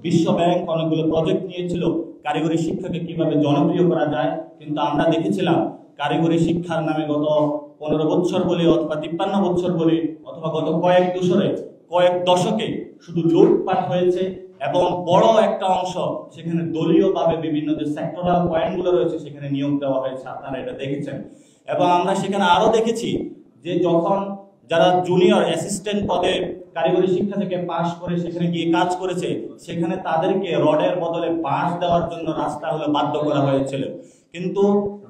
বিশ্ব ব্যাংক অনেকগুলো প্রজেক্ট নিয়েছিল কারিগরি শিক্ষাকে কিভাবে জনপ্রিয় করা যায়, কিন্তু আমরা দেখেছিলাম কারিগরি শিক্ষার নামে গত 15 বছর বলি অথবা 53 বছর বলি অথবা গত কয়েক দশকে শুধু লুটপাট হয়েছে এবং বড় একটা অংশ সেখানে দলীয়ভাবে বিভিন্ন যে সেক্টরাল পয়েন্টগুলো রয়েছে সেখানে নিয়োগ দেওয়া হয়েছে। আপনারা এটা দেখেছেন এবং আমরা সেখানে আরো দেখেছি যে যখন যারা জুনিয়র অ্যাসিস্ট্যান্ট পদে কারিগরি শিক্ষা থেকে পাশ করে সেখানে গিয়ে কাজ করেছে সেখানে তাদেরকে রডের বদলে বাঁশ দেওয়ার জন্য রাস্তা হলে বাধ্য করা হয়েছিল। কিন্তু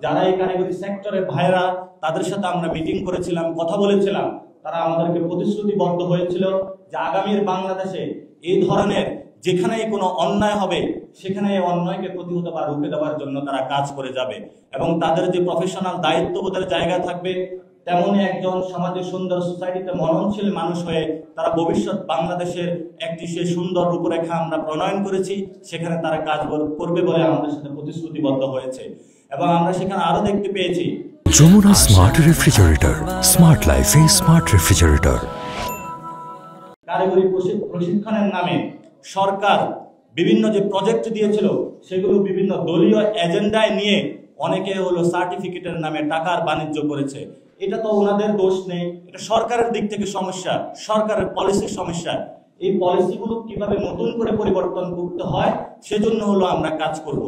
যারা এই কারিগরি সেক্টরে ভাইরা তাদের সাথে আমরা মিটিং করেছিলাম, কথা বলেছিলাম, তারা আমাদেরকে প্রতিশ্রুতিবদ্ধ হয়েছিল যে আগামীর বাংলাদেশে এই ধরনের যেখানে কোনো অন্যায় হবে সেখানে এই অন্যায়কে প্রতিহত বা রুখে দেওয়ার জন্য তারা কাজ করে যাবে এবং তাদের যে প্রফেশনাল দায়িত্ববোধের জায়গা থাকবে তেমনই একজন সমাজে সুন্দর সোসাইটিতে মননশীল মানুষ হয়ে তারা ভবিষ্যৎ বাংলাদেশের একটি সে সুন্দর রূপরেখা আমরা প্রণয়ন করেছি, সেখানে তারা কাজ করবে বলে আমাদের সাথে প্রতিশ্রুতিবদ্ধ হয়েছে। এবং আমরা সেখানে আরো দেখতে পেয়েছি যমুনা স্মার্ট রেফ্রিজারেটর, স্মার্ট লাইফে স্মার্ট রেফ্রিজারেটর। কারিগরি প্রশিক্ষণের নামে সরকার বিভিন্ন যে প্রজেক্ট দিয়েছিল সেগুলো বিভিন্ন দলীয় এজেন্ডায় নিয়ে অনেকে হলো সার্টিফিকেটের নামে টাকার বাণিজ্য করেছে। এটা তো ওনাদের দোষ নেই, এটা সরকারের দিক থেকে সমস্যা, সরকারের পলিসির সমস্যা। এই পলিসিগুলো কিভাবে নতুন করে পরিবর্তন করতে হয় সেজন্য হলো আমরা কাজ করব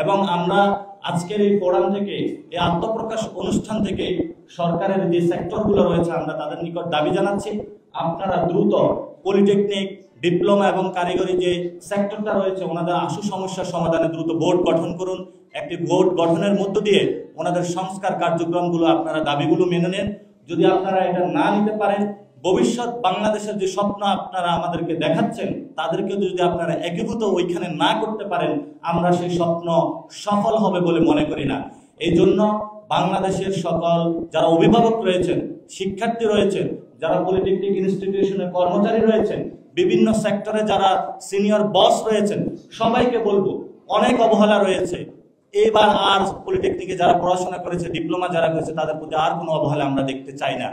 এবং আমরা আজকের এই ফোরাম থেকে এই আত্মপ্রকাশ অনুষ্ঠান থেকে সরকারের যে সেক্টরগুলো রয়েছে আমরা তাদের নিকট দাবি জানাচ্ছি আপনারা দ্রুত পলিটেকনিক, ডিপ্লোমা এবং কারিগরি যে সেক্টরটা রয়েছে ওনাদের আশু সমস্যার সমাধানে দ্রুত বোর্ড গঠন করুন। একটি বোর্ড গঠনের মধ্য দিয়ে ওনাদের সংস্কার কার্যক্রমগুলো আপনারা দাবিগুলো মেনে নেন। যদি আপনারা এটা না নিতে পারেন ভবিষ্যৎ বাংলাদেশের যে স্বপ্ন আপনারা আমাদেরকে দেখাচ্ছেন তাদেরকে যদি আপনারা একীভূত ওইখানে না করতে পারেন আমরা সেই স্বপ্ন সফল হবে বলে মনে করি না। এই জন্য বাংলাদেশের সকল যারা অভিভাবক রয়েছেন, শিক্ষার্থী রয়েছেন, যারা পলিটেকনিক ইনস্টিটিউশনের কর্মচারী রয়েছেন, বিভিন্ন সেক্টরে যারা সিনিয়র বস রয়েছেন, সবাইকে বলবো অনেক অবহেলা রয়েছে। এবার আর পলিটেকনিকে যারা পড়াশোনা করেছে, ডিপ্লোমা যারা করেছে তাদের প্রতি আর কোনো অবহেলা আমরা দেখতে চাই না।